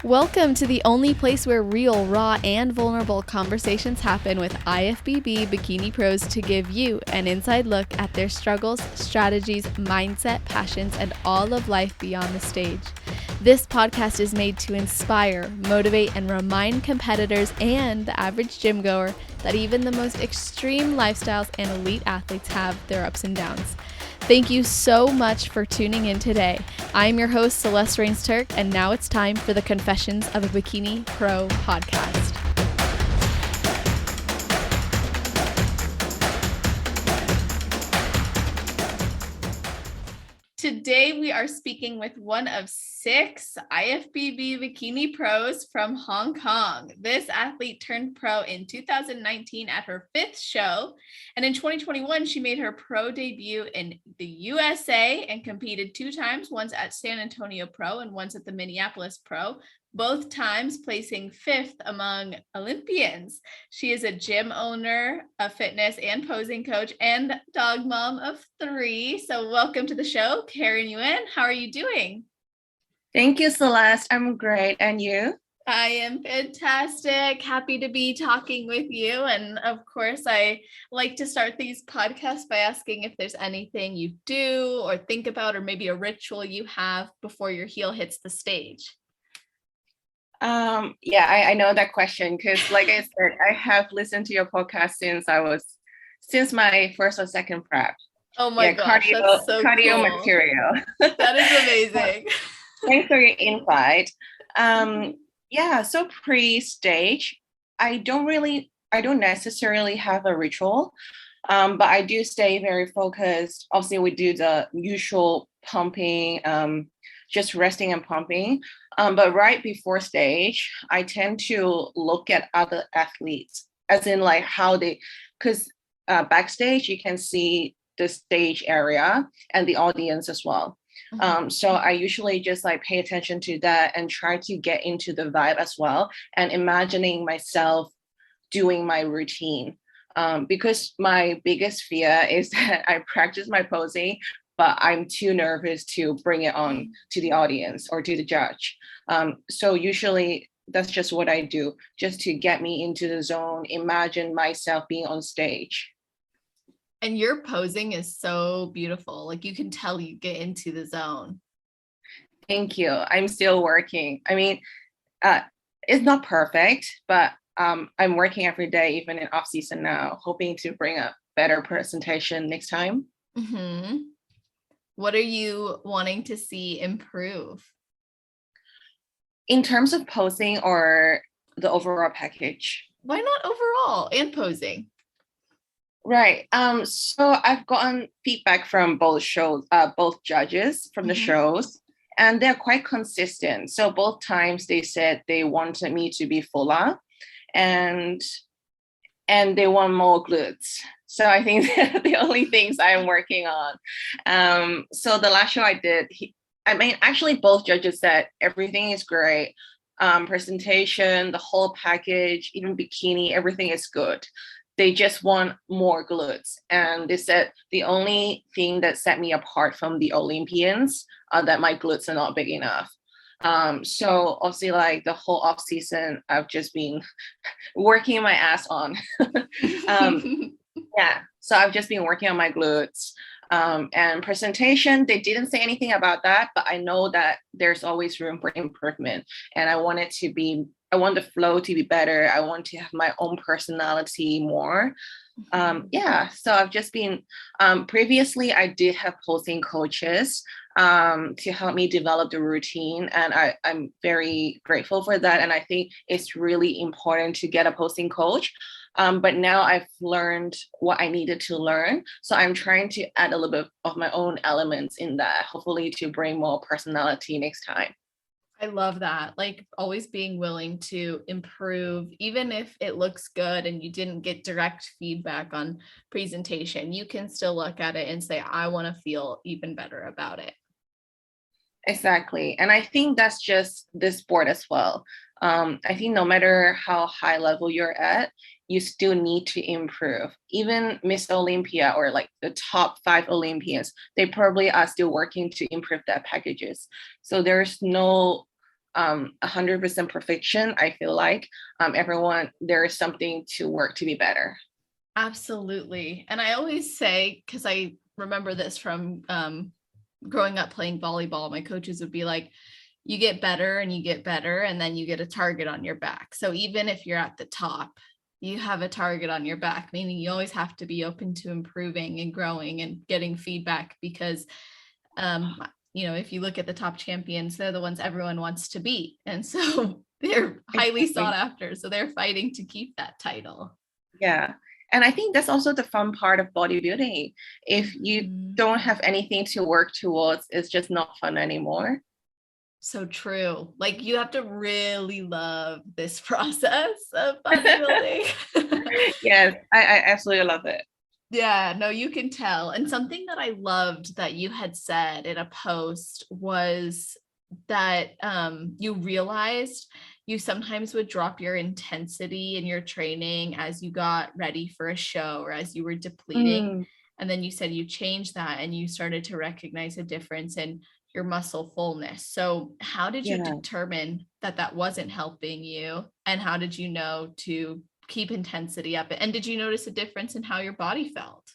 Welcome to the only place where real, raw, and vulnerable conversations happen with IFBB bikini pros to give you an inside look at their struggles, strategies, mindset, passions, and all of life beyond the stage. This podcast is made to inspire, motivate, and remind competitors and the average gym goer that even the most extreme lifestyles and elite athletes have their ups and downs. Thank you so much for tuning in today. I'm your host, Celeste Rains-Turk, and now it's time for the Confessions of a Bikini Pro podcast. Today, we are speaking with one of 6 IFBB bikini pros from Hong Kong. This athlete turned pro in 2019 at her 5th show, and in 2021, she made her pro debut in the USA and competed 2 times, once at San Antonio Pro and once at the Minneapolis Pro, both times placing 5th among Olympians. She is a gym owner, a fitness and posing coach, and dog mom of 3. So welcome to the show, Karen Yuen. How are you doing? Thank you, Celeste. I'm great. And you? I am fantastic. Happy to be talking with you. And of course, I like to start these podcasts by asking if there's anything you do or think about, or maybe a ritual you have before your heel hits the stage. I know that question because, like I said, I have listened to your podcast since my first or second prep. Oh my gosh, that's so cardio cool. material. That is amazing. Thanks for your invite. So pre-stage, I don't necessarily have a ritual, but I do stay very focused. Obviously, we do the usual pumping, just resting and pumping. But right before stage, I tend to look at other athletes, as in like how because backstage you can see the stage area and the audience as well. So I usually just like pay attention to that and try to get into the vibe as well, and imagining myself doing my routine. Because my biggest fear is that I practice my posing, but I'm too nervous to bring it on to the audience or to the judge. So usually that's just what I do, just to get me into the zone, imagine myself being on stage. And your posing is so beautiful. Like, you can tell you get into the zone. Thank you. I'm still working. I mean, it's not perfect, but I'm working every day, even in off season now, hoping to bring a better presentation next time. Mm-hmm. What are you wanting to see improve? In terms of posing or the overall package? Why not overall and posing? Right. So I've gotten feedback from both judges from the shows, and they're quite consistent. So both times they said they wanted me to be fuller, and they want more glutes. So I think they're the only things I'm working on. So the last show I did, actually both judges said everything is great. Presentation, the whole package, even bikini, everything is good. They just want more glutes. And they said the only thing that set me apart from the Olympians are that my glutes are not big enough. So obviously, like the whole off season, I've just been working my ass on. So I've just been working on my glutes. And presentation, they didn't say anything about that, but I know that there's always room for improvement. And I want the flow to be better. I want to have my own personality more. So I've just been, previously I did have posing coaches to help me develop the routine. And I'm very grateful for that. And I think it's really important to get a posing coach. But now I've learned what I needed to learn. So I'm trying to add a little bit of my own elements in that, hopefully to bring more personality next time. I love that. Like, always being willing to improve, even if it looks good and you didn't get direct feedback on presentation, you can still look at it and say, I want to feel even better about it. Exactly. And I think that's just this sport as well. I think no matter how high level you're at, you still need to improve. Even Miss Olympia or like the top 5 Olympians, they probably are still working to improve their packages. So there's no 100% perfection. I feel like everyone, there is something to work to be better. Absolutely. And I always say, because I remember this from growing up playing volleyball, my coaches would be like, you get better and you get better, and then you get a target on your back. So even if you're at the top, you have a target on your back, meaning you always have to be open to improving and growing and getting feedback, because if you look at the top champions, they're the ones everyone wants to beat. And so they're highly sought after. So they're fighting to keep that title. Yeah. And I think that's also the fun part of bodybuilding. If you don't have anything to work towards, it's just not fun anymore. So true. Like, you have to really love this process of bodybuilding. Yes, I absolutely love it. Yeah, no, you can tell. And something that I loved that you had said in a post was that you realized you sometimes would drop your intensity in your training as you got ready for a show or as you were depleting. And then you said you changed that and you started to recognize a difference in your muscle fullness. So how did you determine that that wasn't helping you? And how did you know to keep intensity up? And did you notice a difference in how your body felt?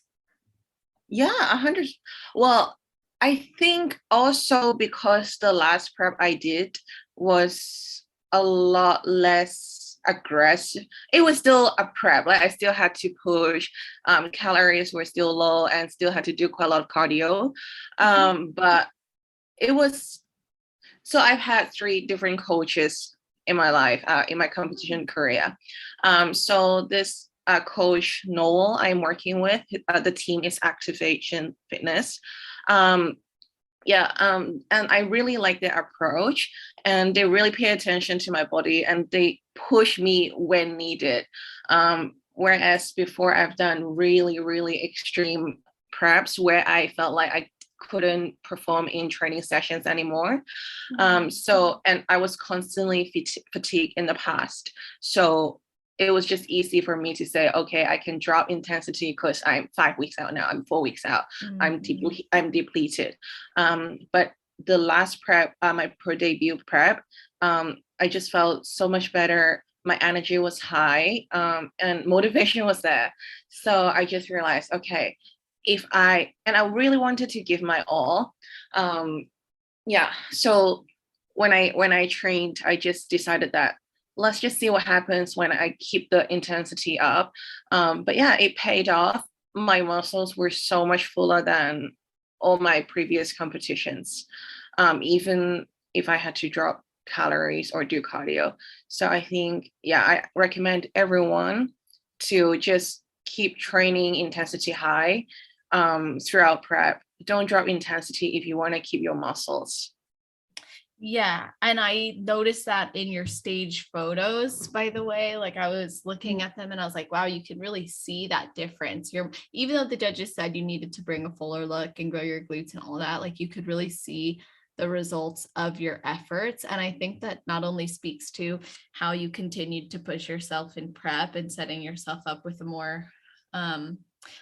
Yeah, 100. Well, I think also because the last prep I did was a lot less aggressive. It was still a prep. Like, I still had to push. Calories were still low and still had to do quite a lot of cardio. But it was, so I've had 3 different coaches in my life, in my competition career. So this coach Noel I'm working with, the team is Activation Fitness. And I really like their approach, and they really pay attention to my body and they push me when needed. Whereas before, I've done really, really extreme preps where I felt like I couldn't perform in training sessions anymore. And I was constantly fatigued in the past. So it was just easy for me to say, okay, I can drop intensity because I'm 5 weeks out now. I'm 4 weeks out. I'm depleted. But the last prep, my pro debut prep, I just felt so much better. My energy was high, and motivation was there. So I just realized, okay, I really wanted to give my all. So when I trained, I just decided that let's just see what happens when I keep the intensity up. But yeah, it paid off. My muscles were so much fuller than all my previous competitions, even if I had to drop calories or do cardio. So I think, I recommend everyone to just keep training intensity high throughout prep. Don't drop intensity if you want to keep your muscles. Yeah. And I noticed that in your stage photos, by the way. Like, I was looking at them and I was like, wow, you can really see that difference. Even though the judges said you needed to bring a fuller look and grow your glutes and all that, like, you could really see the results of your efforts. And I think that not only speaks to how you continued to push yourself in prep and setting yourself up with a more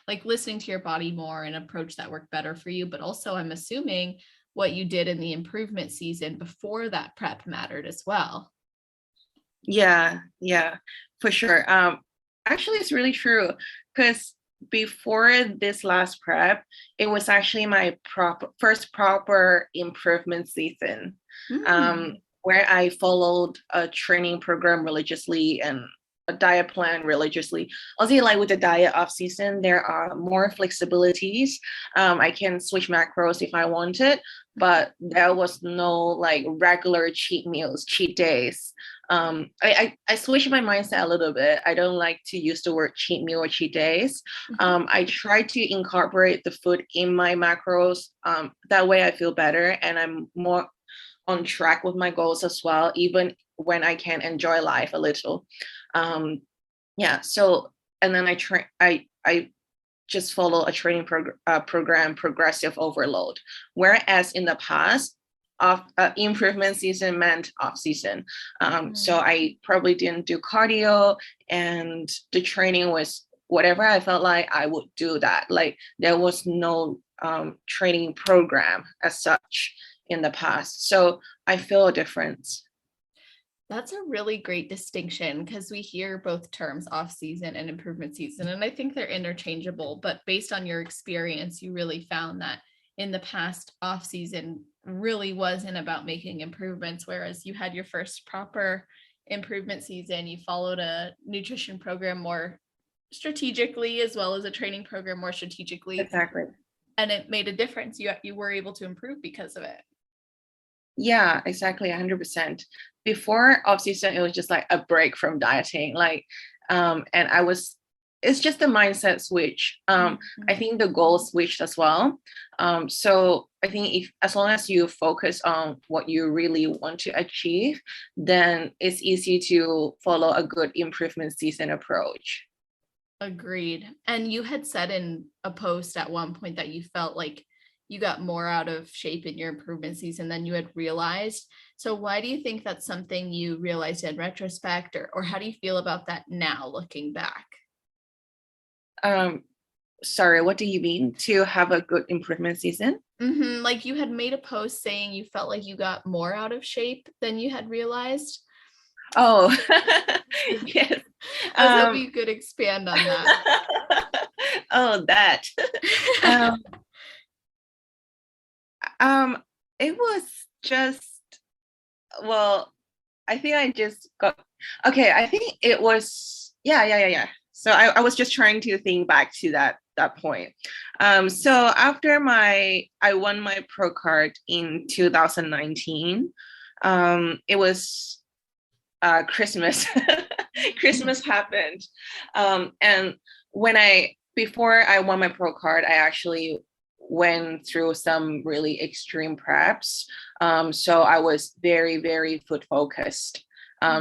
like listening to your body more and approach that worked better for you, but also I'm assuming what you did in the improvement season before that prep mattered as well. Yeah, for sure. Actually, it's really true, because before this last prep, it was actually my first proper improvement season, where I followed a training program religiously and a diet plan religiously. Also, like with the diet off season, there are more flexibilities. I can switch macros if I wanted, but there was no like regular cheat meals, cheat days. I switched my mindset a little bit. I don't like to use the word cheat meal or cheat days. I try to incorporate the food in my macros. That way I feel better and I'm more on track with my goals as well, even when I can enjoy life a little. So, and then I just follow a training program, progressive overload. Whereas in the past, improvement season meant off season. So I probably didn't do cardio, and the training was whatever I felt like I would do that. Like, there was no training program as such in the past. So I feel a difference. That's a really great distinction because we hear both terms, off season and improvement season, and I think they're interchangeable. But based on your experience, you really found that in the past, off season really wasn't about making improvements, whereas you had your first proper improvement season. You followed a nutrition program more strategically, as well as a training program more strategically. Exactly. And it made a difference. You were able to improve because of it. Yeah, exactly, 100%. Before off season, it was just like a break from dieting, and it's just a mindset switch. I think the goal switched as well. So I think if as long as you focus on what you really want to achieve, then it's easy to follow a good improvement season approach. Agreed. And you had said in a post at one point that you felt like you got more out of shape in your improvement season than you had realized. So why do you think that's something you realized in retrospect, or how do you feel about that now looking back? Sorry, what do you mean to have a good improvement season? Like you had made a post saying you felt like you got more out of shape than you had realized. Oh, yes. I was hoping you could expand on that. Oh, that. um, it was just, well, I think I just got, okay, I think it was, yeah. So I was just trying to think back to that point. So after I won my pro card in 2019, it was Christmas. Christmas happened. And before I won my pro card, I actually went through some really extreme preps. So I was very, very food focused.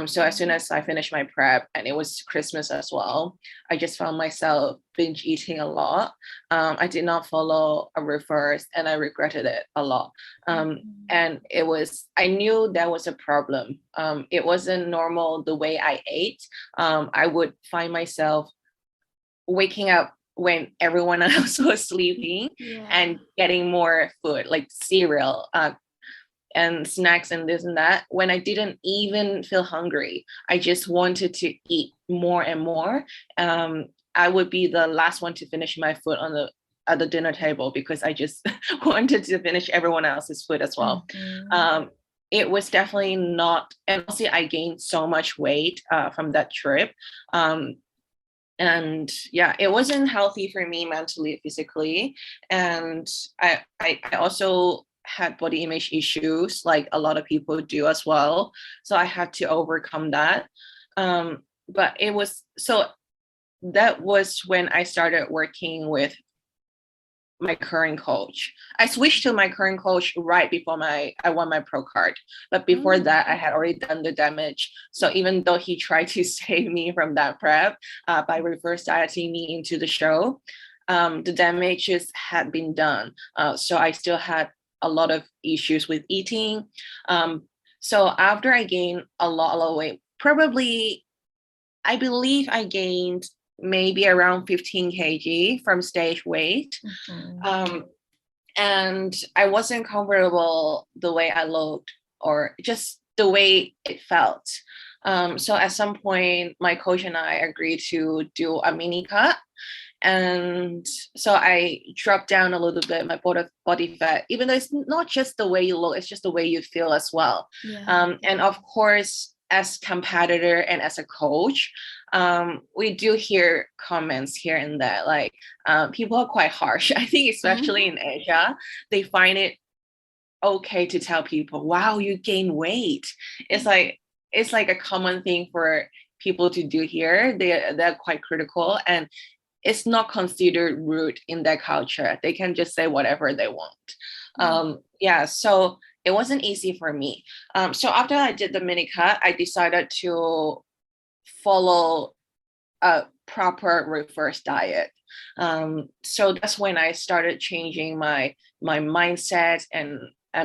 So as soon as I finished my prep, and it was Christmas as well, I just found myself binge eating a lot. I did not follow a reverse, and I regretted it a lot. And I knew that was a problem. It wasn't normal the way I ate. I would find myself waking up when everyone else was sleeping and getting more food, like cereal, and snacks and this and that, when I didn't even feel hungry. I just wanted to eat more and more. I would be the last one to finish my food at the dinner table because I just wanted to finish everyone else's food as well. It was definitely not, and also I gained so much weight from that trip. And yeah, it wasn't healthy for me mentally, physically. And I also had body image issues, like a lot of people do as well. So I had to overcome that. But that was when I started working with my current coach. I switched to my current coach right before I won my pro card. But before that, I had already done the damage. So even though he tried to save me from that prep by reverse dieting me into the show, the damages had been done. So I still had a lot of issues with eating. So after I gained a lot of weight, probably, I believe I gained maybe around 15 kg from stage weight. And I wasn't comfortable the way I looked or just the way it felt. So at some point, my coach and I agreed to do a mini cut. And so I dropped down a little bit my body fat, even though it's not just the way you look, it's just the way you feel as well. And of course, as competitor and as a coach, we do hear comments here and there, like people are quite harsh. I think especially in Asia, they find it okay to tell people, wow, you gain weight. It's like a common thing for people to do here. They're quite critical, and it's not considered rude in their culture. They can just say whatever they want. So it wasn't easy for me. So after I did the mini cut, I decided to follow a proper reverse diet. So that's when I started changing my mindset and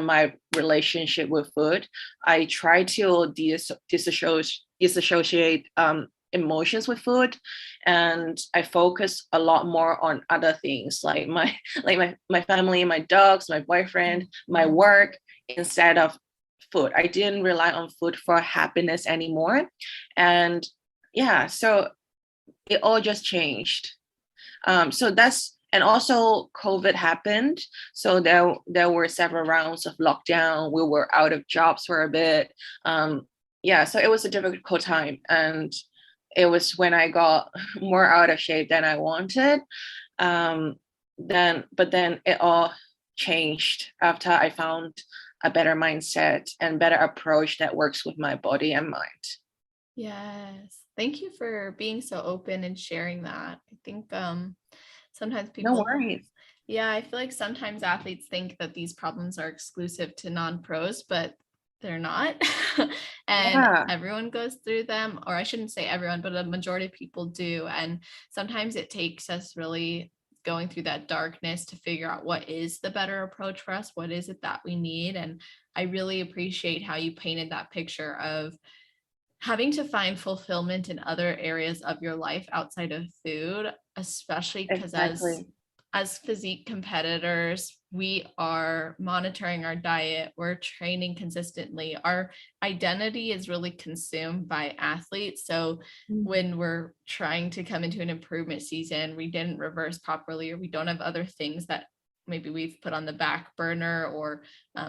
my relationship with food. I try to disassociate emotions with food, and I focus a lot more on other things like my family, my dogs, my boyfriend, my work, instead of food. I didn't rely on food for happiness anymore. And yeah, so it all just changed. So that's, and also COVID happened. So there were several rounds of lockdown. We were out of jobs for a bit. Yeah, so it was a difficult time. And it was when I got more out of shape than I wanted. But then it all changed after I found a better mindset and better approach that works with my body and mind. Yes. Thank you for being so open and sharing that. I think sometimes No people, worries. yeah, I feel like sometimes athletes think that these problems are exclusive to non-pros, but they're not. And Yeah, everyone goes through them, or I shouldn't say everyone, but a majority of people do. And sometimes it takes us really going through that darkness to figure out what is the better approach for us, what is it that we need. And I really appreciate how you painted that picture of having to find fulfillment in other areas of your life outside of food, especially because exactly. as physique competitors, we are monitoring our diet, we're training consistently. Our identity is really consumed by athletes. So when we're trying to come into an improvement season, we didn't reverse properly, or we don't have other things that maybe we've put on the back burner, or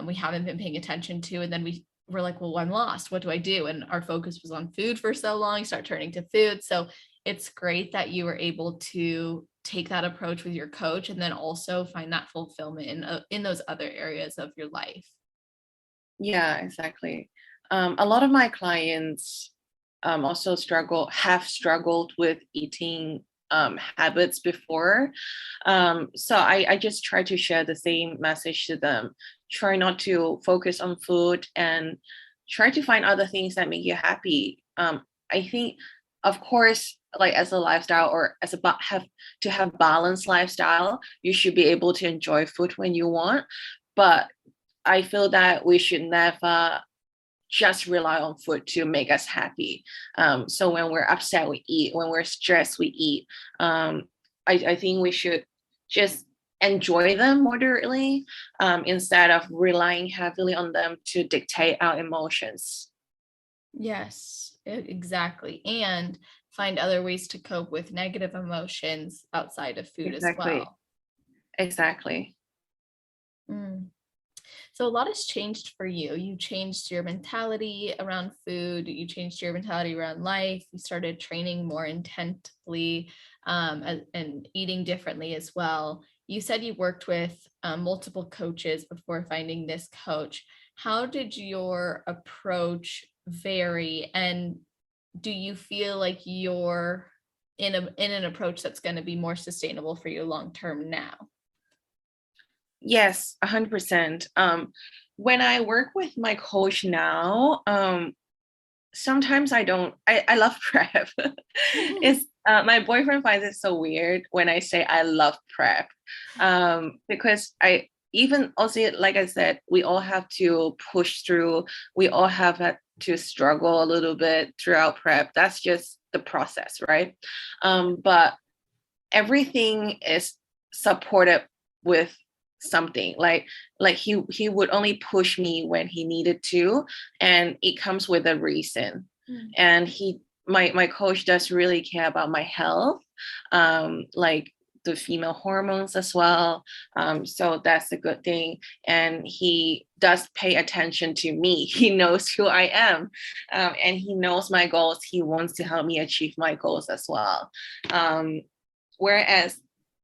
we haven't been paying attention to, and then we're like, well, I'm lost. What do I do? And our focus was on food for so long, start turning to food. So it's great that you were able to take that approach with your coach and then also find that fulfillment in those other areas of your life. Yeah, exactly. A lot of my clients also have struggled with eating habits before. So I just try to share the same message to them. Try not to focus on food and try to find other things that make you happy. I think, of course, like as a lifestyle or as a have balanced lifestyle, you should be able to enjoy food when you want. But I feel that we should never just rely on food to make us happy. So when we're upset, we eat. When we're stressed, we eat. I think we should just enjoy them moderately instead of relying heavily on them to dictate our emotions. Yes, exactly. And find other ways to cope with negative emotions outside of food as Exactly. well. Exactly. Mm. So a lot has changed for you. You changed your mentality around food. You changed your mentality around life. You started training more intently, and eating differently as well. You said you worked with multiple coaches before finding this coach. How did your approach vary? And do you feel like you're in an approach that's going to be more sustainable for you long term now? Yes, 100%. When I work with my coach now, sometimes I love prep. It's my boyfriend finds it so weird when I say I love prep. Because I even also, like I said, we all have to push through, we all have had to struggle a little bit throughout prep. That's just the process, right? But everything is supported with something, like he would only push me when he needed to, and it comes with a reason. And my coach does really care about my health, like the female hormones as well. So that's a good thing. And he does pay attention to me. He knows who I am, and he knows my goals. He wants to help me achieve my goals as well. Whereas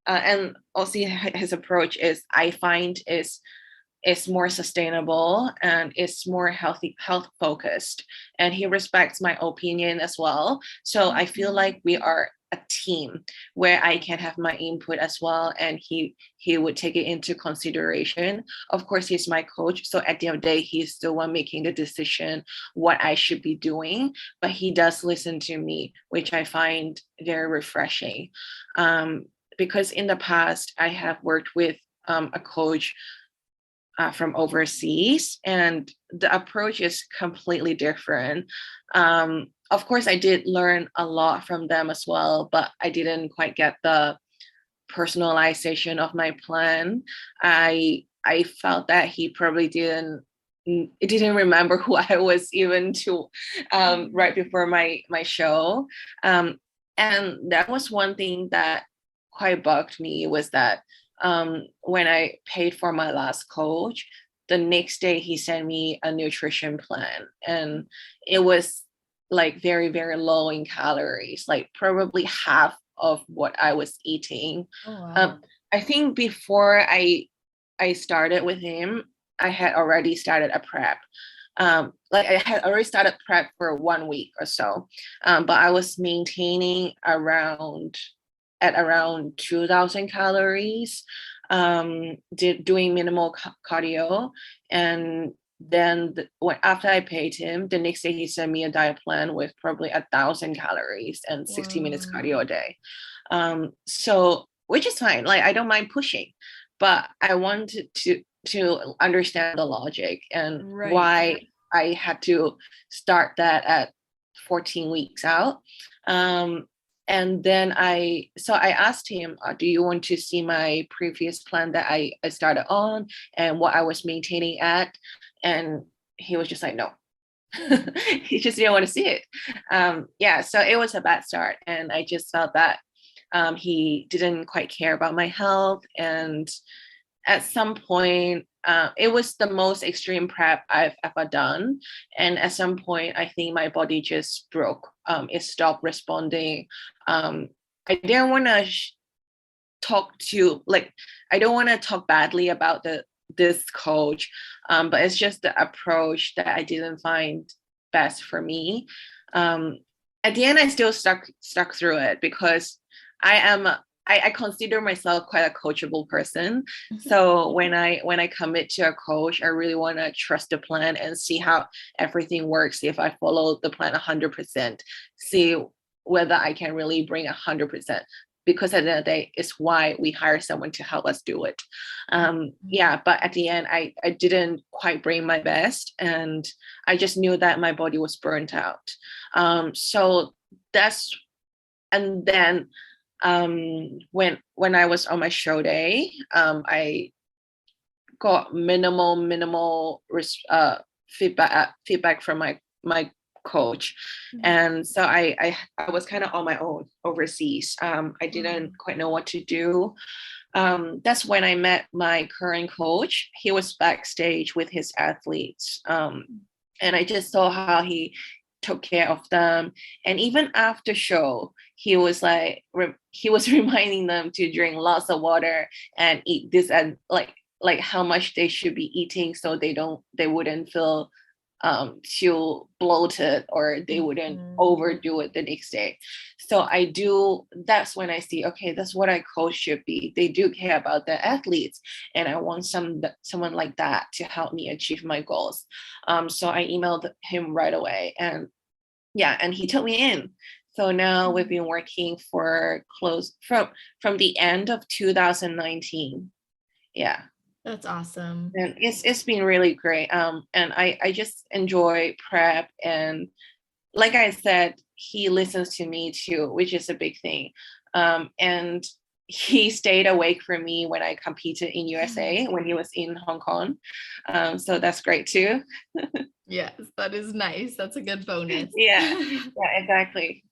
and also his approach is, I find, is more sustainable and is more health focused, and he respects my opinion as well. So I feel like we are a team where I can have my input as well, and he would take it into consideration. Of course, he's my coach, so at the end of the day, he's the one making the decision what I should be doing, but he does listen to me, which I find very refreshing. Because in the past I have worked with a coach from overseas, and the approach is completely different. Of course, I did learn a lot from them as well, but I didn't quite get the personalization of my plan. I felt that he probably didn't didn't remember who I was even to right before my show. And that was one thing that quite bugged me, was that when I paid for my last coach, the next day he sent me a nutrition plan, and it was like very, very low in calories, like probably half of what I was eating. Oh, wow. I think before I started with him, I had already started a prep. Like I had already started prep for 1 week or so, but I was maintaining around 2,000 calories, doing minimal cardio, and then after I paid him, the next day he sent me a diet plan with probably 1,000 calories and 60 minutes cardio a day. So which is fine. Like I don't mind pushing, but I wanted to understand the logic and why I had to start that at 14 weeks out. And then I asked him, do you want to see my previous plan that I started on and what I was maintaining at? And he was just like, no. He just didn't want to see it. So it was a bad start. And I just felt that he didn't quite care about my health. And at some point, it was the most extreme prep I've ever done. And at some point, I think my body just broke. It stopped responding. I didn't want to I don't want to talk badly about this coach, but it's just the approach that I didn't find best for me. At the end, I still stuck through it because I consider myself quite a coachable person. So when I commit to a coach, I really want to trust the plan and see how everything works. If I follow the plan 100%, see whether I can really bring 100%. Because at the end of the day, it's why we hire someone to help us do it. But at the end, I didn't quite bring my best, and I just knew that my body was burnt out. And then when I was on my show day, I got minimal feedback from my coach. And so I was kind of on my own overseas. I didn't quite know what to do. That's when I met my current coach. He was backstage with his athletes. And I just saw how he took care of them. And even after show, he was reminding them to drink lots of water and eat this, and like how much they should be eating so they wouldn't feel too bloated, or they wouldn't overdo it the next day. So that's when I see, okay, that's what a coach should be. They do care about the athletes, and I want someone like that to help me achieve my goals. So I emailed him right away, and he took me in. So now we've been working for from the end of 2019. Yeah. That's awesome. And it's been really great. And I just enjoy prep, and like I said, he listens to me too, which is a big thing. And he stayed awake for me when I competed in USA when he was in Hong Kong. So that's great too. Yes, that is nice. That's a good bonus. Yeah, exactly.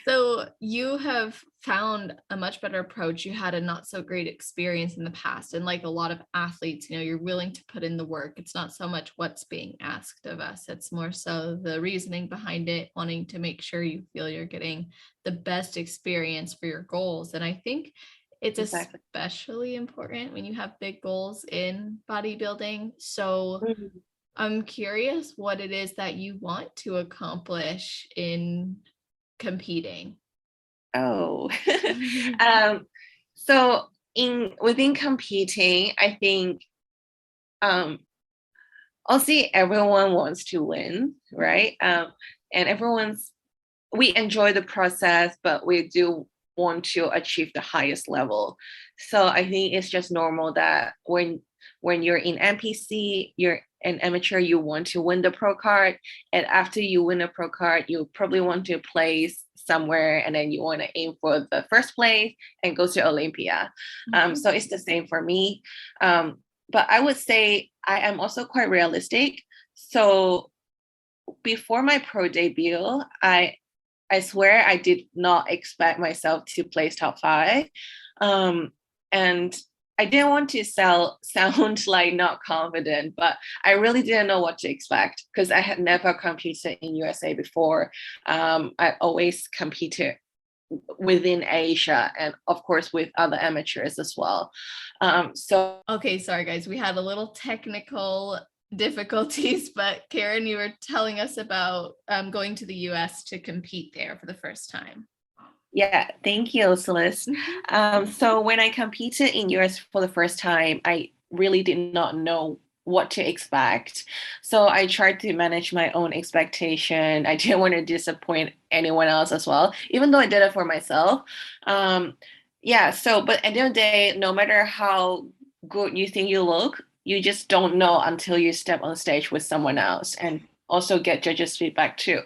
So you have found a much better approach. You had a not so great experience in the past. And like a lot of athletes, you're willing to put in the work. It's not so much what's being asked of us. It's more so the reasoning behind it, wanting to make sure you feel you're getting the best experience for your goals. And I think it's especially important when you have big goals in bodybuilding. So I'm curious what it is that you want to accomplish in competing. So within competing, I think obviously everyone wants to win, right? And we enjoy the process, but we do want to achieve the highest level. So I think it's just normal that when you're in NPC, you're an amateur, you want to win the pro card, and after you win a pro card, you probably want to place somewhere, and then you want to aim for the first place and go to Olympia. So it's the same for me. but I would say I am also quite realistic. So before my pro debut, I swear I did not expect myself to place top 5. And I didn't want to sound like not confident, but I really didn't know what to expect because I had never competed in USA before. I always competed within Asia and of course with other amateurs as well. Okay, sorry guys, we had a little technical difficulties, but Karen, you were telling us about going to the US to compete there for the first time. Yeah, thank you, Celeste. So when I competed in US for the first time, I really did not know what to expect. So I tried to manage my own expectation. I didn't want to disappoint anyone else as well, even though I did it for myself. But at the end of the day, no matter how good you think you look, you just don't know until you step on stage with someone else and also get judges' feedback too.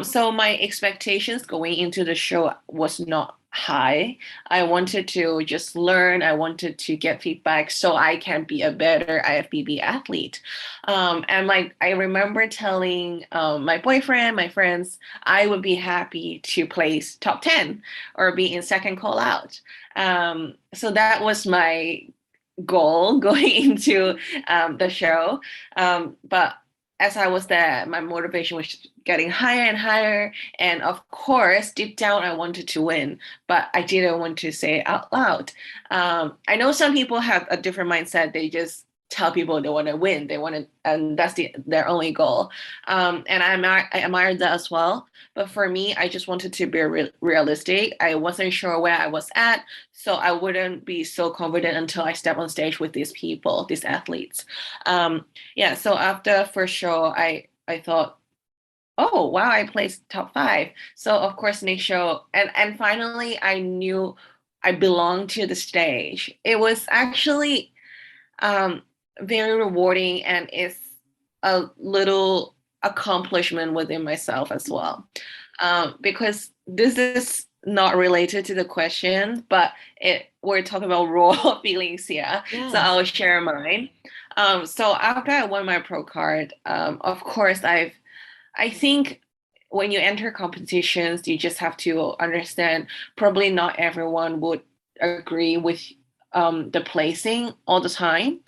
So my expectations going into the show was not high. I wanted to just learn. I wanted to get feedback so I can be a better IFBB athlete. And I remember telling my boyfriend, my friends, I would be happy to place top 10 or be in second call out. So that was my goal going into the show. But as I was there, my motivation was getting higher and higher. And of course, deep down, I wanted to win, but I didn't want to say it out loud. I know some people have a different mindset. They just tell people they want to win. They want to, and that's their only goal. And I admire that as well. But for me, I just wanted to be realistic. I wasn't sure where I was at, so I wouldn't be so confident until I step on stage with these people, these athletes. So after first show, I thought, oh wow, I placed top 5. So of course next show, and finally I knew I belonged to the stage. It was actually very rewarding, and it's a little accomplishment within myself as well. Because this is not related to the question, but we're talking about raw feelings here. Yes. So I'll share mine. So after I won my pro card, of course I think when you enter competitions, you just have to understand probably not everyone would agree with the placing all the time.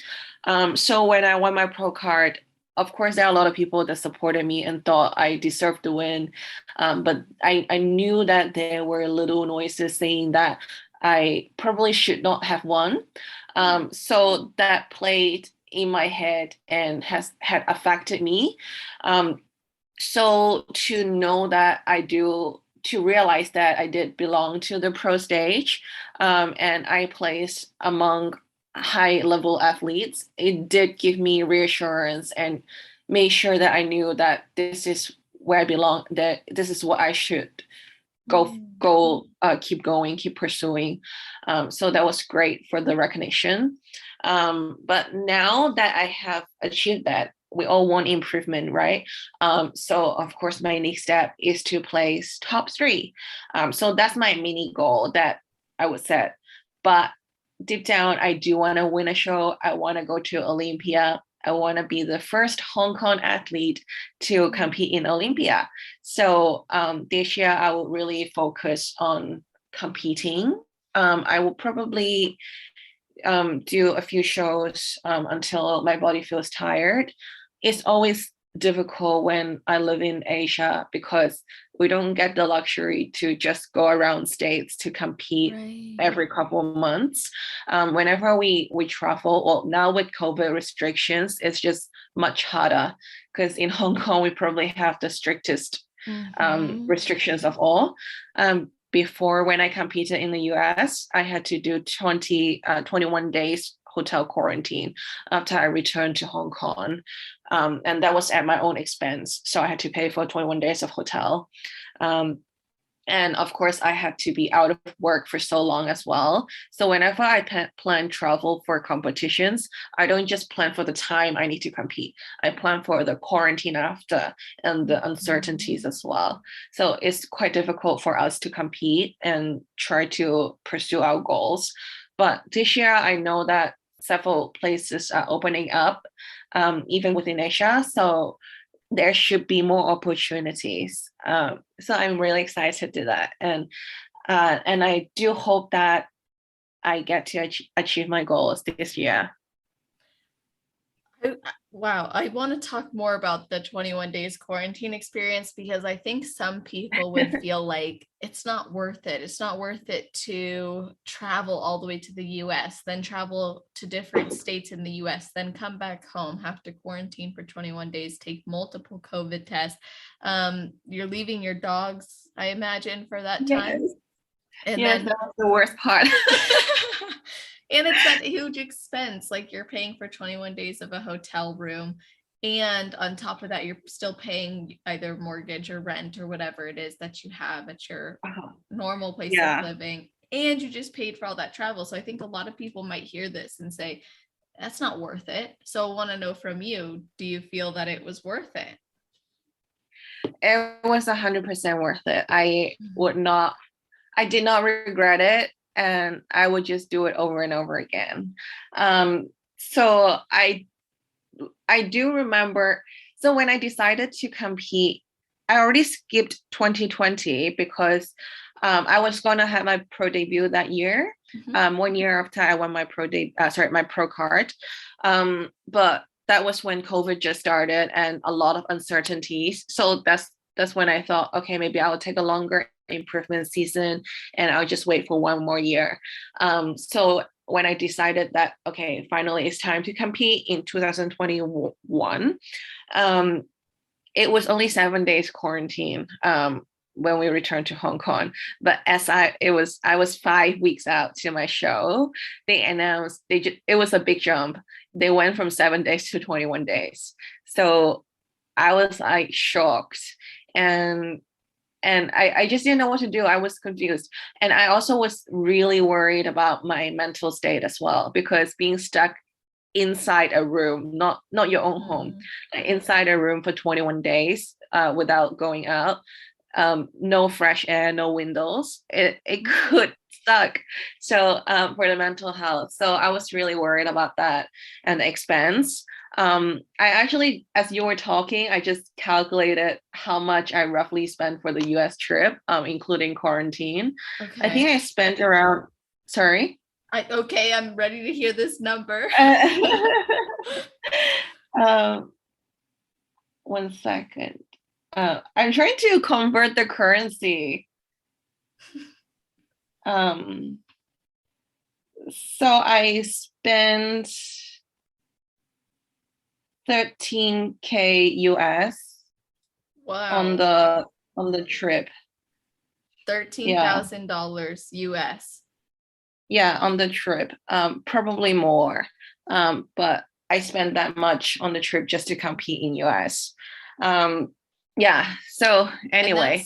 So when I won my pro card, of course, there are a lot of people that supported me and thought I deserved to win. But I knew that there were little noises saying that I probably should not have won. So that played in my head and had affected me. So to know that to realize that I did belong to the pro stage, and I placed among high level athletes, it did give me reassurance and made sure that I knew that this is where I belong, that this is what I should keep going, keep pursuing. So that was great for the recognition. But now that I have achieved that, we all want improvement, right? So of course, my next step is to place top 3. So that's my mini goal that I would set. But deep down, I do want to win a show. I want to go to Olympia. I want to be the first Hong Kong athlete to compete in Olympia. So this year, I will really focus on competing. I will probably do a few shows until my body feels tired. It's always difficult when I live in Asia because we don't get the luxury to just go around states to compete every couple of months. Whenever we travel, well, now with COVID restrictions, it's just much harder because in Hong Kong, we probably have the strictest restrictions of all. Before, when I competed in the US, I had to do 21 days hotel quarantine after I returned to Hong Kong. And that was at my own expense. So I had to pay for 21 days of hotel. And of course, I had to be out of work for so long as well. So whenever I plan travel for competitions, I don't just plan for the time I need to compete. I plan for the quarantine after and the uncertainties as well. So it's quite difficult for us to compete and try to pursue our goals. But this year, I know that several places are opening up, even within Asia. So there should be more opportunities. So I'm really excited to do that. And I do hope that I get to achieve my goals this year. Wow, I want to talk more about the 21 days quarantine experience, because I think some people would feel like it's not worth it. It's not worth it to travel all the way to the US, then travel to different states in the US, then come back home, have to quarantine for 21 days, take multiple COVID tests. You're leaving your dogs, I imagine, for that time. Yes. And yes, then that was the worst part. and it's that huge expense, like you're paying for 21 days of a hotel room, and on top of that you're still paying either mortgage or rent or whatever it is that you have at your normal place Yeah. of living, and you just paid for all that travel. So I think a lot of people might hear this and say that's not worth it. So I want to know from you, do you feel that it was worth it? It was 100% worth it. I did not regret it, and I would just do it over and over again. So I do remember, so when I decided to compete, I already skipped 2020 because I was going to have my pro debut that year, 1 year after I won my my pro card. But that was when COVID just started and a lot of uncertainties. So that's when I thought, okay, maybe I'll take a longer improvement season and I'll just wait for 1 more year. So when I decided that, okay, finally it's time to compete in 2021, it was only 7 days quarantine when we returned to Hong Kong. But I was 5 weeks out to my show, they announced it was a big jump. They went from 7 days to 21 days. So I was like shocked. And I just didn't know what to do. I was confused. And I also was really worried about my mental state as well, because being stuck inside a room, not your own home, like inside a room for 21 days without going out, no fresh air, no windows, it could suck. So for the mental health. So I was really worried about that and the expense. I actually, as you were talking, I just calculated how much I roughly spent for the US trip, including quarantine. Okay. I think I spent around, sorry? I'm ready to hear this number. 1 second. I'm trying to convert the currency. So I spent 13K US Wow. on the trip. $13,000 US. Yeah, on the trip. Probably more. But I spent that much on the trip just to compete in US. Yeah. So anyway,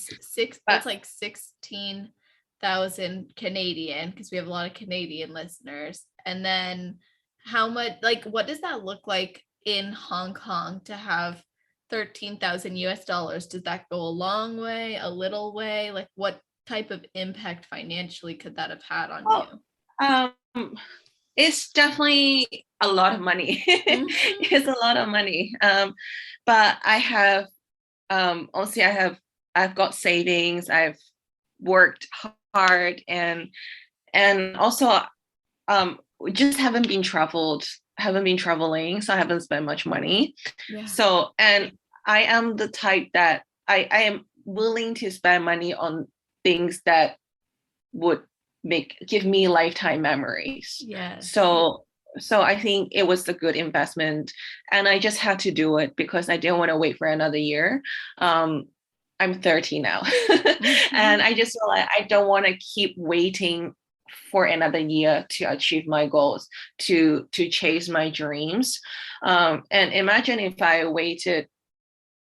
that's like 16,000 Canadian, because we have a lot of Canadian listeners. And then how much, like, what does that look like in Hong Kong to have 13,000 US dollars? Does that go a long way, a little way? Like, what type of impact financially could that have had on you? It's definitely a lot of money. It's a lot of money. But I have also I've got savings. I've worked hard, and also we just haven't been traveling, so I haven't spent much money. Yeah. So, and I am the type that I am willing to spend money on things that would give me lifetime memories. Yeah. So I think it was a good investment, and I just had to do it because I didn't want to wait for another year. I'm 30 now, and I just feel like I don't want to keep waiting for another year to achieve my goals, to chase my dreams. And imagine if I waited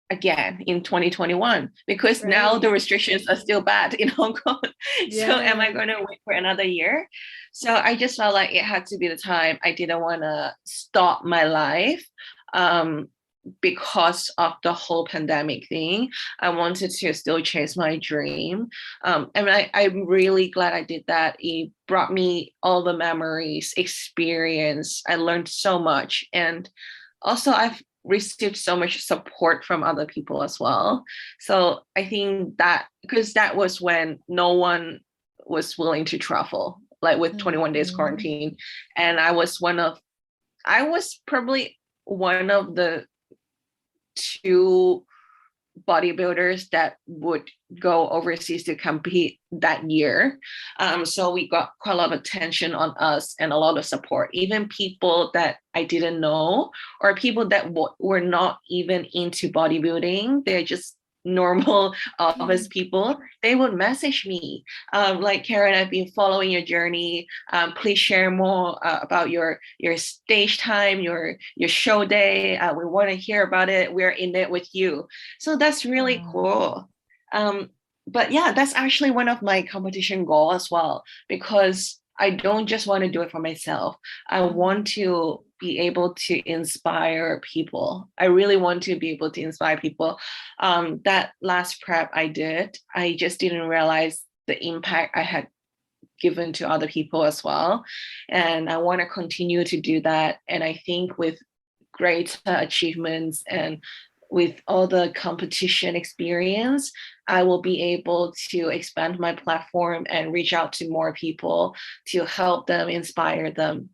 again in 2021, because now the restrictions are still bad in Hong Kong. So am I going to wait for another year? So I just felt like it had to be the time. I didn't want to stop my life because of the whole pandemic thing, I wanted to still chase my dream. And I'm really glad I did that. It brought me all the memories, experience. I learned so much. And also I've received so much support from other people as well. So I think that, because that was when no one was willing to travel, like with 21 days quarantine. And I was probably one of the two bodybuilders that would go overseas to compete that year. So we got quite a lot of attention on us and a lot of support. Even people that I didn't know, or people that were not even into bodybuilding, they're just normal office people, they would message me like, Karen, I've been following your journey. Please share more about your stage time, your show day. We want to hear about it. We're in it with you. So that's really cool. But yeah, that's actually one of my competition goals as well, because I don't just want to do it for myself. I want to be able to inspire people. I really want to be able to inspire people. That last prep I did, I just didn't realize the impact I had given to other people as well. And I want to continue to do that. And I think with great achievements and with all the competition experience, I will be able to expand my platform and reach out to more people to help them, inspire them.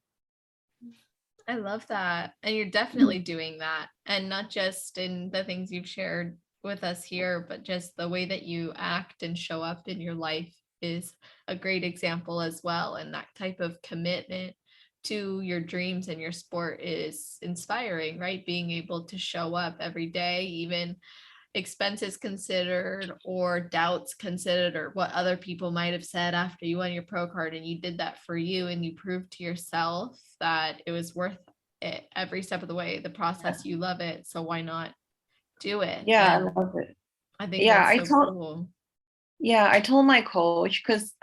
I love that. And you're definitely doing that. And not just in the things you've shared with us here, but just the way that you act and show up in your life is a great example as well. And that type of commitment to your dreams and your sport is inspiring, right? Being able to show up every day, even expenses considered or doubts considered, or what other people might have said after you won your pro card, and you did that for you, and you proved to yourself that it was worth it every step of the way. The process, you love it, so why not do it? Yeah, And I love it. I think that's so cool. Yeah, I told my coach, because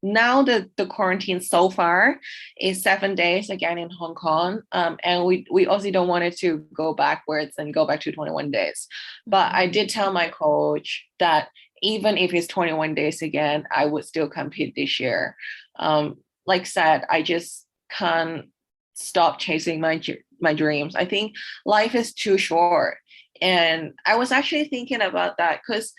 now the quarantine so far is 7 days again in Hong Kong. And we also don't want it to go backwards and go back to 21 days. But I did tell my coach that even if it's 21 days again, I would still compete this year. Like I said, I just can't stop chasing my dreams. I think life is too short. And I was actually thinking about that because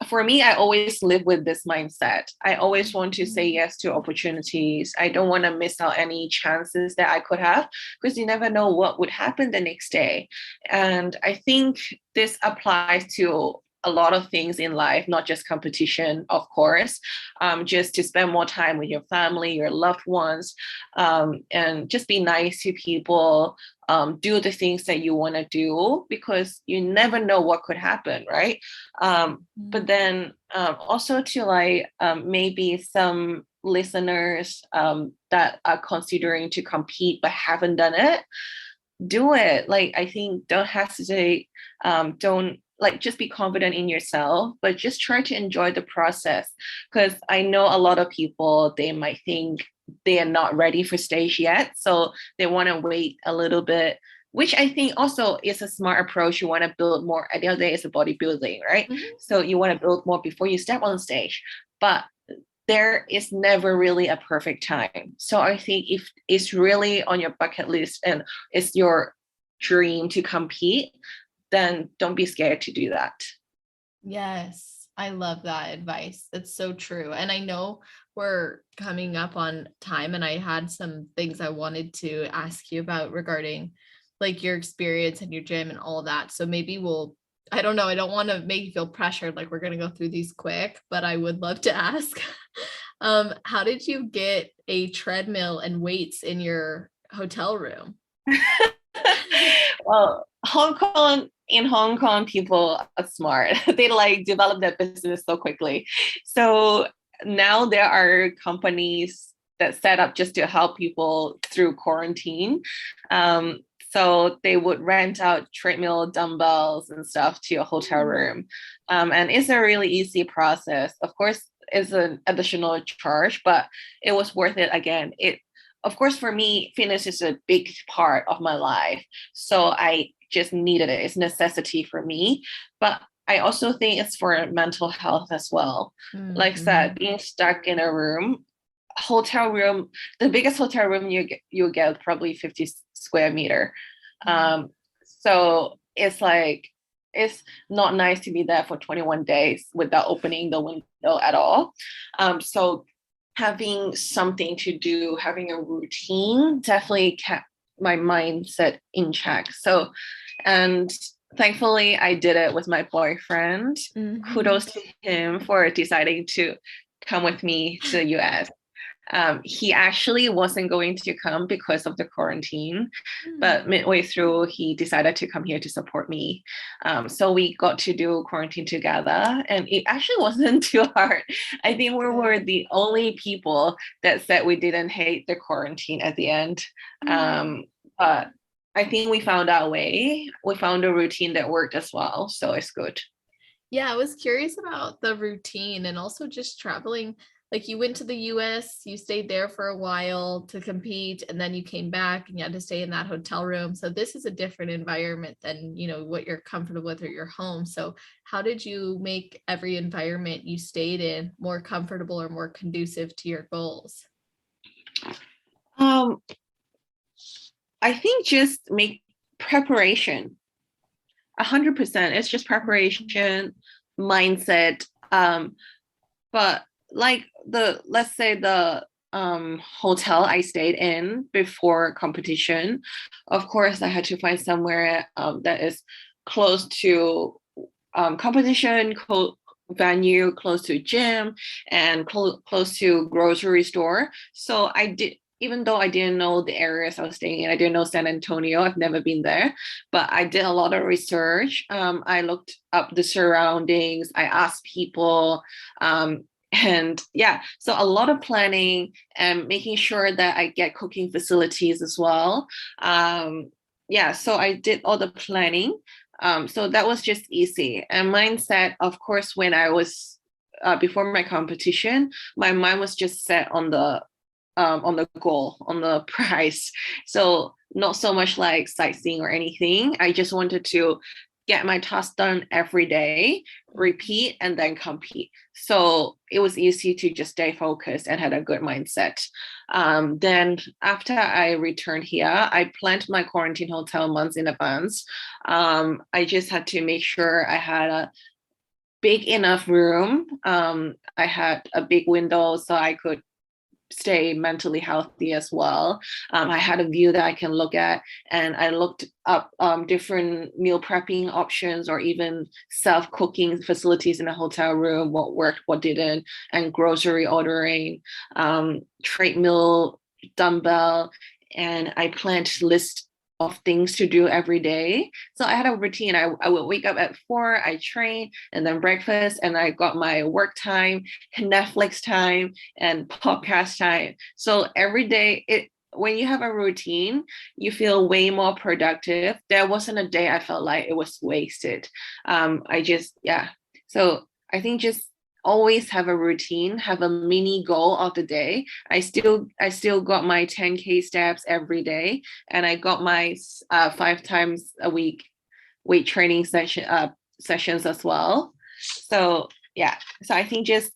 for me, I always live with this mindset. I always want to say yes to opportunities. I don't want to miss out any chances that I could have, because you never know what would happen the next day. And I think this applies to a lot of things in life, not just competition, of course, just to spend more time with your family, your loved ones, and just be nice to people, do the things that you want to do, because you never know what could happen, right? But then also to maybe some listeners that are considering to compete but haven't done it, do it. Like, I think don't hesitate, don't just be confident in yourself, but just try to enjoy the process. Because I know a lot of people, they might think they are not ready for stage yet, so they want to wait a little bit, which I think also is a smart approach. You want to build more. At the end of the day, it's a bodybuilding, right? So you want to build more before you step on stage, but there is never really a perfect time. So I think if it's really on your bucket list and it's your dream to compete, then don't be scared to do that. Yes, I love that advice. That's so true. And I know we're coming up on time, and I had some things I wanted to ask you about regarding like your experience and your gym and all that. So maybe I don't know, I don't want to make you feel pressured, like we're going to go through these quick, but I would love to ask, how did you get a treadmill and weights in your hotel room? Well, in Hong Kong, people are smart. They develop their business so quickly. So now there are companies that set up just to help people through quarantine. So they would rent out treadmill, dumbbells and stuff to your hotel room. And it's a really easy process. Of course, it's an additional charge, but it was worth it. Again, of course, for me, fitness is a big part of my life. So I just needed it. It's a necessity for me. But I also think it's for mental health as well. Like I said, being stuck in a room, hotel room, the biggest hotel room you get probably 50 square meter. So it's like, it's not nice to be there for 21 days without opening the window at all. So having something to do, having a routine definitely kept my mindset in check. So, and thankfully I did it with my boyfriend. Kudos to him for deciding to come with me to the US. He actually wasn't going to come because of the quarantine, but midway through, he decided to come here to support me. So we got to do quarantine together, and it actually wasn't too hard. I think we were the only people that said we didn't hate the quarantine at the end. But I think we found our way. We found a routine that worked as well, so it's good. Yeah, I was curious about the routine and also just traveling. Like you went to the US, you stayed there for a while to compete, and then you came back and you had to stay in that hotel room. So this is a different environment than, you know, what you're comfortable with at your home. So how did you make every environment you stayed in more comfortable or more conducive to your goals? I think just make preparation. 100%. It's just preparation, mindset. But like let's say the hotel I stayed in before competition, of course I had to find somewhere that is close to competition, venue, close to gym, and close to grocery store. So I did, even though I didn't know the areas I was staying in, I didn't know San Antonio, I've never been there, but I did a lot of research. I looked up the surroundings, I asked people, and yeah, so a lot of planning and making sure that I get cooking facilities as well. Yeah, so I did all the planning. So that was just easy. And mindset, of course, when I was before my competition, my mind was just set on the goal, on the prize. So not so much like sightseeing or anything. I just wanted to get my tasks done every day, repeat, and then compete. So it was easy to just stay focused and had a good mindset. Then after I returned here, I planned my quarantine hotel months in advance. I just had to make sure I had a big enough room. I had a big window so I could stay mentally healthy as well. I had a view that I can look at, and I looked up different meal prepping options or even self-cooking facilities in a hotel room, what worked, what didn't, and grocery ordering, treadmill, dumbbell, and I planned to list of things to do every day. So I had a routine. I would wake up at 4, I train, and then breakfast, and I got my work time, Netflix time, and podcast time. So every day, when you have a routine, you feel way more productive. There wasn't a day I felt like it was wasted. So I think just always have a routine, have a mini goal of the day. I still got my 10K steps every day, and I got my 5 times a week weight training sessions as well. So yeah, so I think just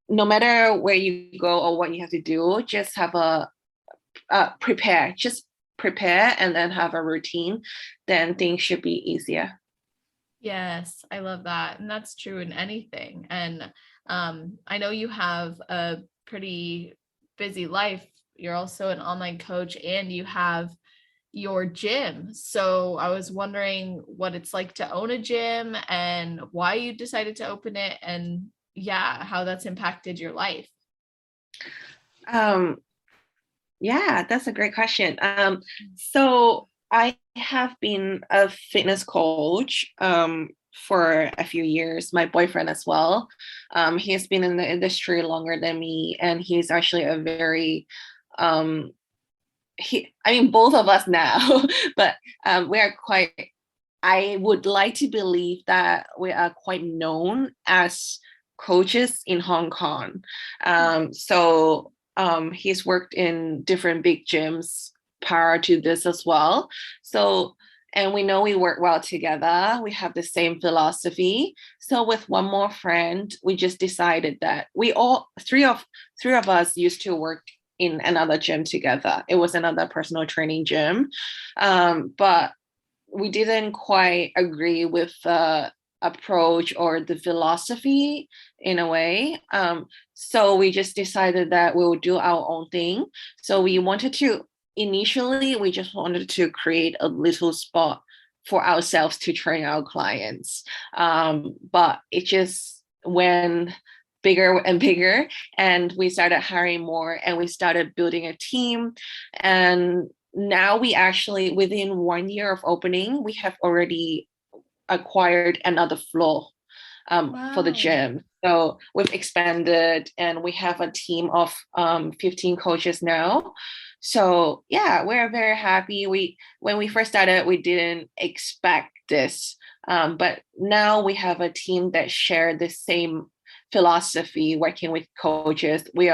no matter where you go or what you have to do, just have prepare and then have a routine, then things should be easier. Yes, I love that. And that's true in anything. And I know you have a pretty busy life. You're also an online coach and you have your gym. So I was wondering what it's like to own a gym and why you decided to open it, and yeah, how that's impacted your life. Yeah, that's a great question. So I have been a fitness coach for a few years, my boyfriend as well. He has been in the industry longer than me, and he's actually a very, both of us now, but we are quite, I would like to believe that we are quite known as coaches in Hong Kong. So he's worked in different big gyms prior to this as well. So, and we know we work well together. We have the same philosophy. So with one more friend, we just decided that we all three of us used to work in another gym together. It was another personal training gym, but we didn't quite agree with the approach or the philosophy in a way. So we just decided that we would do our own thing. So initially, we just wanted to create a little spot for ourselves to train our clients. But it just went bigger and bigger, and we started hiring more, and we started building a team. And now we actually, within 1 year of opening, we have already acquired another floor for the gym. So we've expanded, and we have a team of 15 coaches now. So yeah, we're very happy. When we first started, we didn't expect this, but now we have a team that share the same philosophy. Working with coaches, we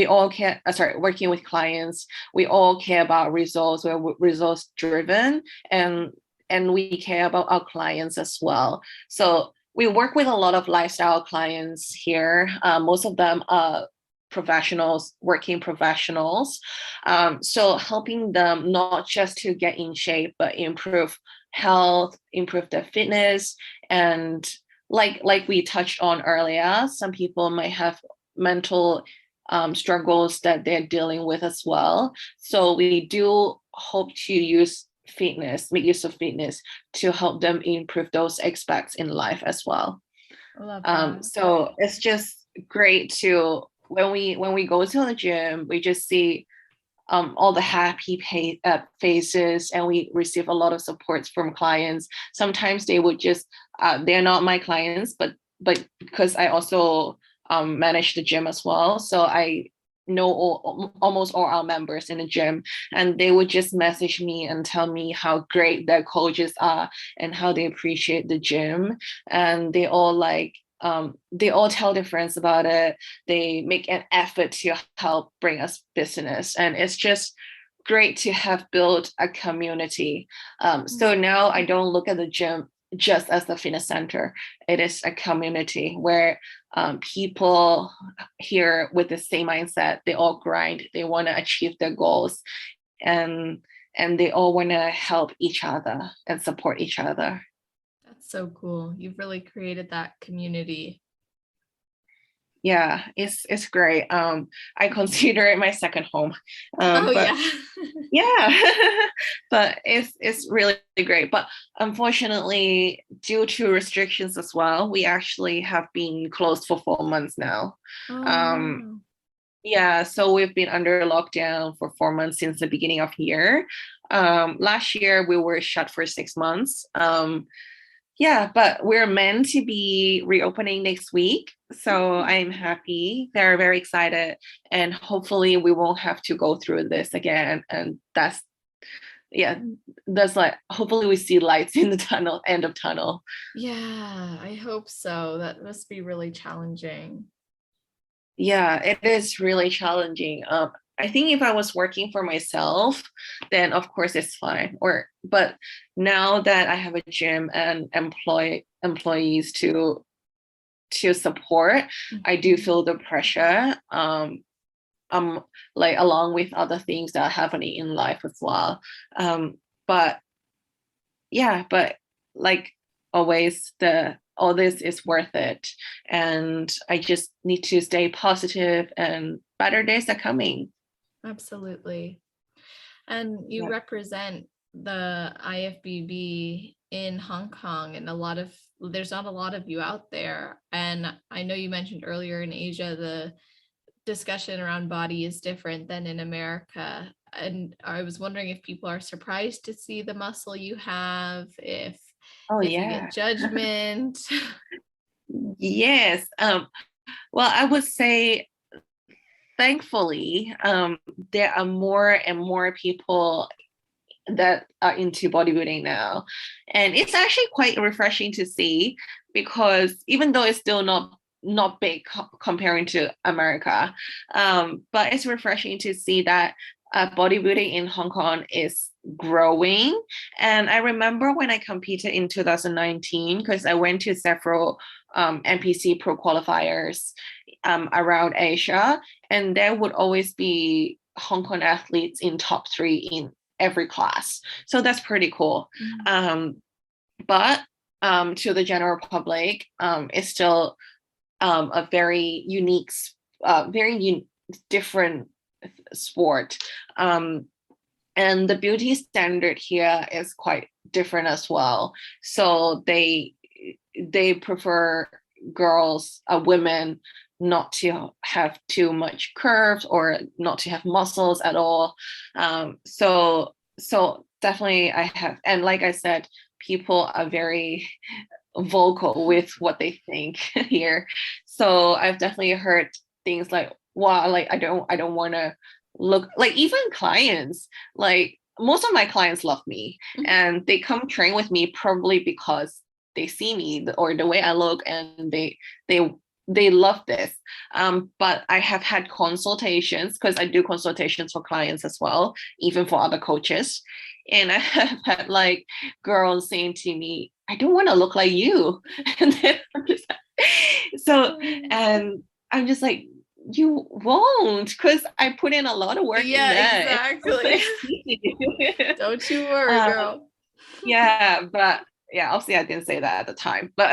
all care. Working with clients, we all care about results. We're results driven, and we care about our clients as well. So we work with a lot of lifestyle clients here. Most of them are professionals, working professionals. So helping them not just to get in shape, but improve health, improve their fitness. And like we touched on earlier, some people might have mental struggles that they're dealing with as well. So we do hope to make use of fitness to help them improve those aspects in life as well. I love that. So it's just great to when we go to the gym, we just see all the happy faces, and we receive a lot of supports from clients. Sometimes they would just they're not my clients, but because I also manage the gym as well, so I know almost all our members in the gym, and they would just message me and tell me how great their coaches are and how they appreciate the gym. And they all tell their friends about it. They make an effort to help bring us business, and it's just great to have built a community. So now I don't look at the gym just as the fitness center. It is a community where people here with the same mindset, they all grind, they want to achieve their goals, and they all want to help each other and support each other. That's so cool. You've really created that community. Yeah, it's great. I consider it my second home. Yeah, but it's really great. But unfortunately, due to restrictions as well, we actually have been closed for 4 months now. Wow. Yeah, so we've been under lockdown for 4 months since the beginning of the year. Last year we were shut for 6 months. Yeah, but we're meant to be reopening next week. So I'm happy, very, very excited. And hopefully we won't have to go through this again. And that's like, hopefully we see lights in the end of tunnel. Yeah, I hope so. That must be really challenging. Yeah, it is really challenging. I think if I was working for myself, then of course it's fine. But now that I have a gym and employees to support, I do feel the pressure. Like along with other things that are happening in life as well. But like always, all this is worth it, and I just need to stay positive, and better days are coming. Absolutely. And you represent the IFBB in Hong Kong, and there's not a lot of you out there. And I know you mentioned earlier in Asia, the discussion around body is different than in America. And I was wondering if people are surprised to see the muscle you have, if you get judgment. Yes. Well, I would say thankfully, there are more and more people that are into bodybuilding now. And it's actually quite refreshing to see, because even though it's still not not big comparing to America. But it's refreshing to see that bodybuilding in Hong Kong is growing. And I remember when I competed in 2019, because I went to several NPC pro qualifiers around Asia, and there would always be Hong Kong athletes in top 3 in every class. So that's pretty cool. But to the general public, it's still a very unique, different sport. And the beauty standard here is quite different as well. So they prefer girls, women, not to have too much curves or not to have muscles at all. So definitely I have, and like I said, people are very vocal with what they think here. So I've definitely heard things like, wow, like I don't want to look like, even clients, like most of my clients love me and they come train with me probably because they see me or the way I look, and they love this. But I have had consultations, because I do consultations for clients as well, even for other coaches. And I have had like girls saying to me, I don't want to look like you. And then and I'm just like, you won't, because I put in a lot of work in that. Exactly. Don't you worry, girl. Yeah, but yeah, obviously I didn't say that at the time, but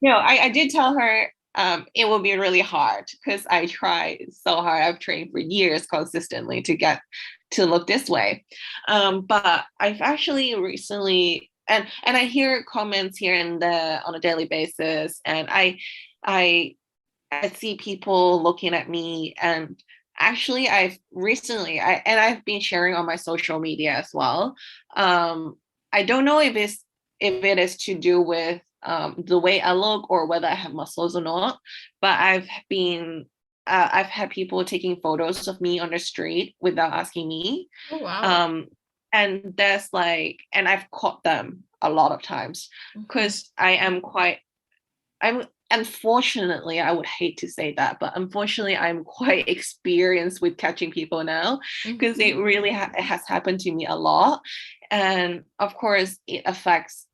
I did tell her it will be really hard, because I try so hard. I've trained for years consistently to get to look this way. But I've actually recently, and I hear comments here and there on a daily basis, and I see people looking at me, and actually I've been sharing on my social media as well. I don't know if it is to do with the way I look or whether I have muscles or not, but I've had people taking photos of me on the street without asking me. Oh, wow. And that's like, and I've caught them a lot of times, because unfortunately, I would hate to say that, but unfortunately, I'm quite experienced with catching people now, because it really it has happened to me a lot. And of course, it affects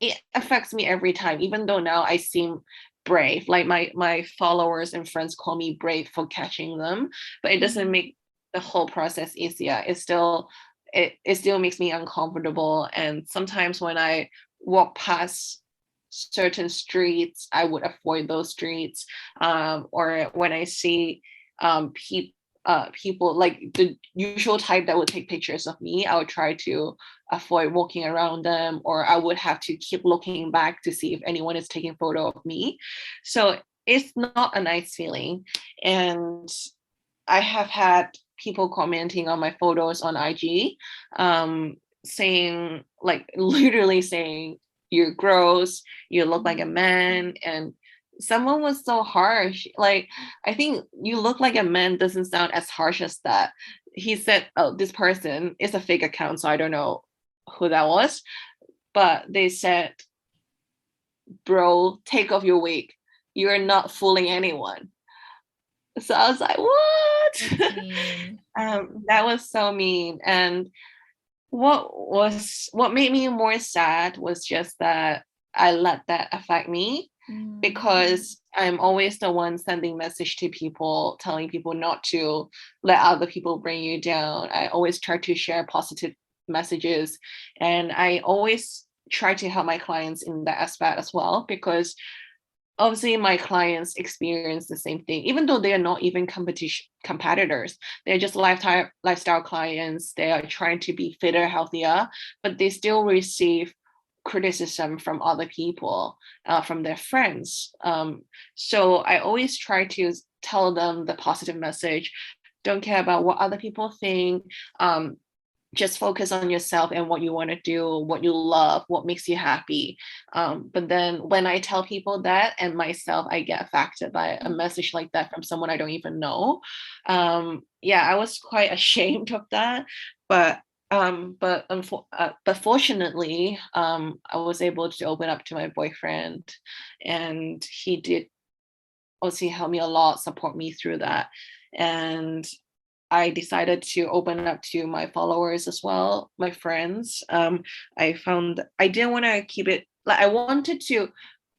me every time, even though now I seem brave, like my followers and friends call me brave for catching them, but it doesn't make the whole process easier. It still makes me uncomfortable. And sometimes when I walk past certain streets, I would avoid those streets, or when I see people like the usual type that would take pictures of me, I would try to avoid walking around them, or I would have to keep looking back to see if anyone is taking photo of me. So it's not a nice feeling. And I have had people commenting on my photos on IG, saying, like, literally saying, you're gross, you look like a man. And someone was so harsh, like, I think you look like a man doesn't sound as harsh as that. He said, oh, this person is a fake account, so I don't know who that was, but they said, bro, take off your wig, you're not fooling anyone. So I was like, what? That was so mean. And what made me more sad was just that I let that affect me, because I'm always the one sending message to people, telling people not to let other people bring you down. I always try to share positive messages, and I always try to help my clients in that aspect as well, because obviously my clients experience the same thing, even though they are not even competitors. They're just lifestyle clients. They are trying to be fitter, healthier, but they still receive criticism from other people, from their friends. So I always try to tell them the positive message. Don't care about what other people think. Just focus on yourself and what you want to do, what you love, what makes you happy. But then when I tell people that, and myself, I get affected by a message like that from someone I don't even know. I was quite ashamed of that. But fortunately, I was able to open up to my boyfriend, and he did obviously helped me a lot, support me through that. And I decided to open up to my followers as well, my friends. I found I didn't want to keep it, like I wanted to,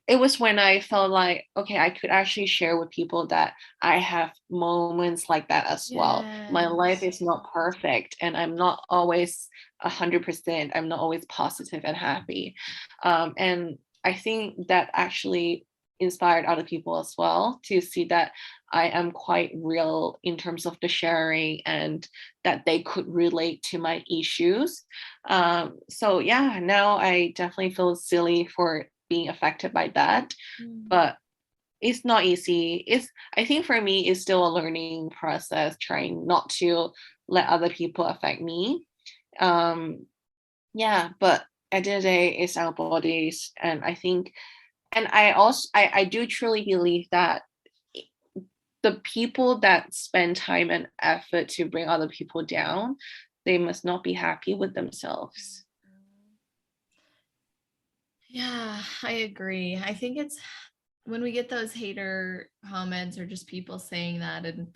it was when I felt like, okay, I could actually share with people that I have moments like that as well. My life is not perfect and I'm not always 100%. I'm not always positive and happy. And I think that actually inspired other people as well to see that I am quite real in terms of the sharing and that they could relate to my issues. So yeah, now I definitely feel silly for being affected by that, but it's not easy. I think for me it's still a learning process, trying not to let other people affect me. Yeah, but at the end of the day it's our bodies, and I think, and I do truly believe that the people that spend time and effort to bring other people down, they must not be happy with themselves. Yeah, I agree. I think it's when we get those hater comments or just people saying that, and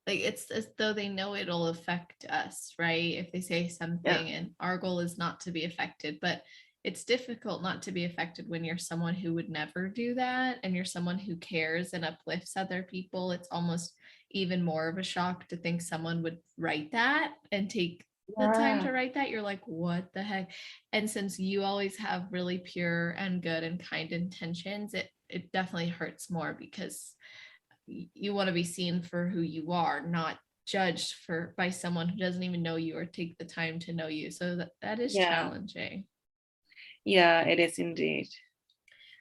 like it's as though they know it'll affect us, right? If they say something, Yeah. and our goal is not to be affected, but it's difficult not to be affected when you're someone who would never do that and you're someone who cares and uplifts other people. It's almost even more of a shock to think someone would write that and take the time to Yeah. write that. You're like, what the heck? And since you always have really pure and good and kind intentions, it definitely hurts more because you want to be seen for who you are, not judged for by someone who doesn't even know you or take the time to know you. So that is Yeah. challenging. Yeah, it is indeed.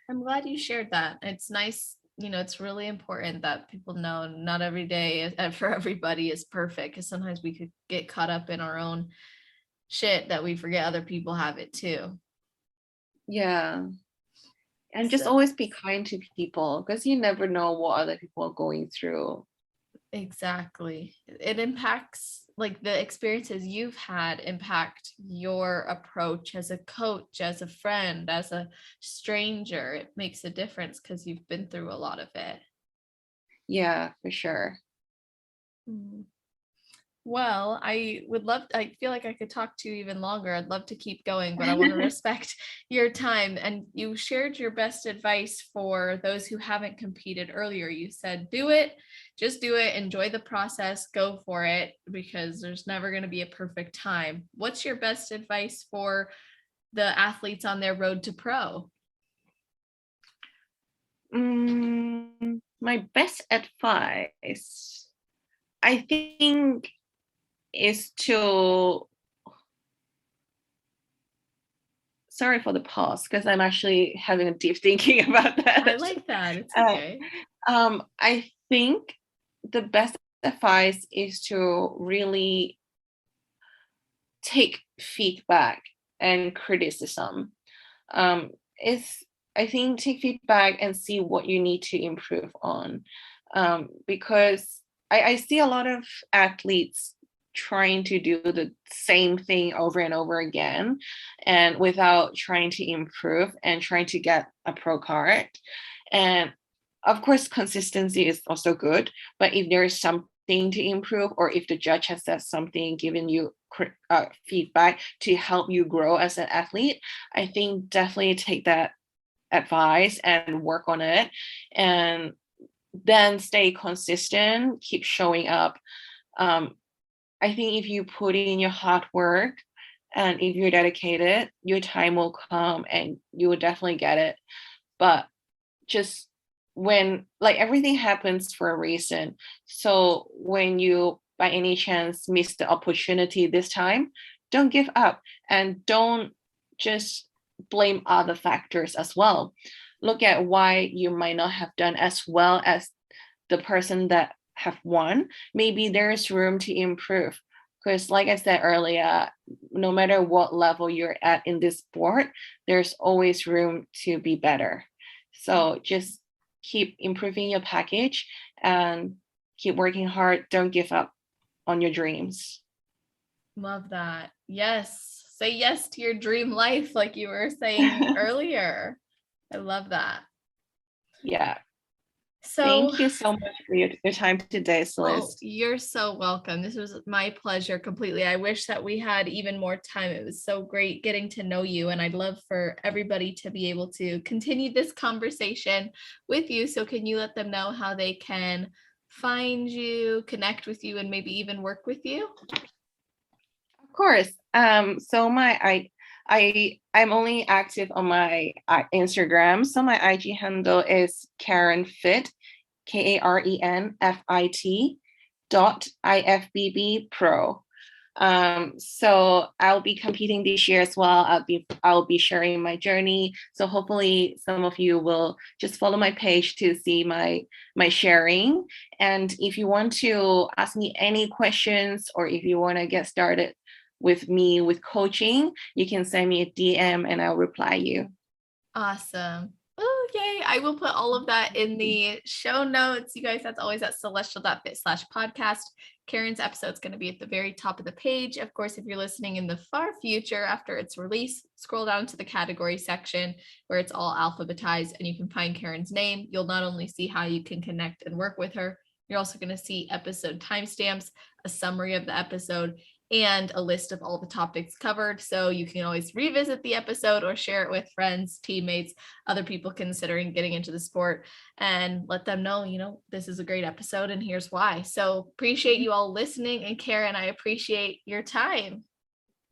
I'm glad you shared that. It's nice, it's really important that people know not every day for everybody is perfect, because sometimes we could get caught up in our own shit that we forget other people have it too. Yeah. And just So always be kind to people because you never know what other people are going through. exactly. It impacts, like, the experiences you've had impact your approach as a coach, as a friend, as a stranger. It makes a difference because you've been through a lot of it. Yeah, for sure. Mm. Well, I feel like I could talk to you even longer. I'd love to keep going, but I want to respect your time. And you shared your best advice for those who haven't competed earlier. You said, do it, just do it, enjoy the process, go for it, because there's never going to be a perfect time. What's your best advice for the athletes on their road to pro? My best advice, I think, is to, sorry for the pause because I'm actually having a deep thinking about I that. like that. It's Uh, okay. I think the best advice is to really take feedback and criticism. It's I think take feedback and see what you need to improve on, because I see a lot of athletes trying to do the same thing over and over again and without trying to improve and trying to get a pro card. And of course consistency is also good, but if there is something to improve, or if the judge has said something, given you feedback to help you grow as an athlete, I think definitely take that advice and work on it, and then stay consistent, keep showing up. um, I think if you put in your hard work and if you're dedicated, your time will come and you will definitely get it. But just when, like, everything happens for a reason, so when you by any chance miss the opportunity this time, don't give up and don't just blame other factors as well. Look at why you might not have done as well as the person that have won. Maybe there's room to improve, because like I said earlier, no matter what level you're at in this sport, there's always room to be better. So just keep improving your package and keep working hard. Don't give up on your dreams. Love that. Yes. Say yes to your dream life, like you were saying earlier. I love that. Yeah. So thank you so much for your time today, Celeste. you're so welcome. This was my pleasure completely. I wish that we had even more time. It was so great getting to know you, and I'd love for everybody to be able to continue this conversation with you. So can you let them know how they can find you, connect with you, and maybe even work with you? Of course. So I'm only active on my Instagram. So my IG handle is Karen Fit, KarenFit.IFBB Pro. So I'll be competing this year as well. I'll be sharing my journey. So hopefully some of you will just follow my page to see my sharing. And if you want to ask me any questions, or if you want to get started with me with coaching, you can send me a DM and I'll reply you. Awesome. Oh, yay. I will put all of that in the show notes. You guys, that's always at celestial.fit/podcast. Karen's episode is going to be at the very top of the page. Of course, if you're listening in the far future after its release, scroll down to the category section where it's all alphabetized and you can find Karen's name. You'll not only see how you can connect and work with her, you're also going to see episode timestamps, a summary of the episode, and a list of all the topics covered. So you can always revisit the episode or share it with friends, teammates, other people considering getting into the sport, and let them know, this is a great episode and here's why. So appreciate you all listening. And Karen, I appreciate your time.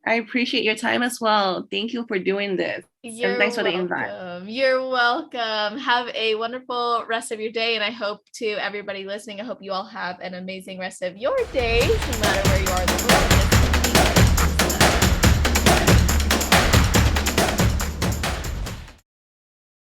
I appreciate your time as well. Thank you for doing this. And thanks for the invite. You're welcome. Have a wonderful rest of your day. And I hope to everybody listening, I hope you all have an amazing rest of your days, no matter where you are in the world.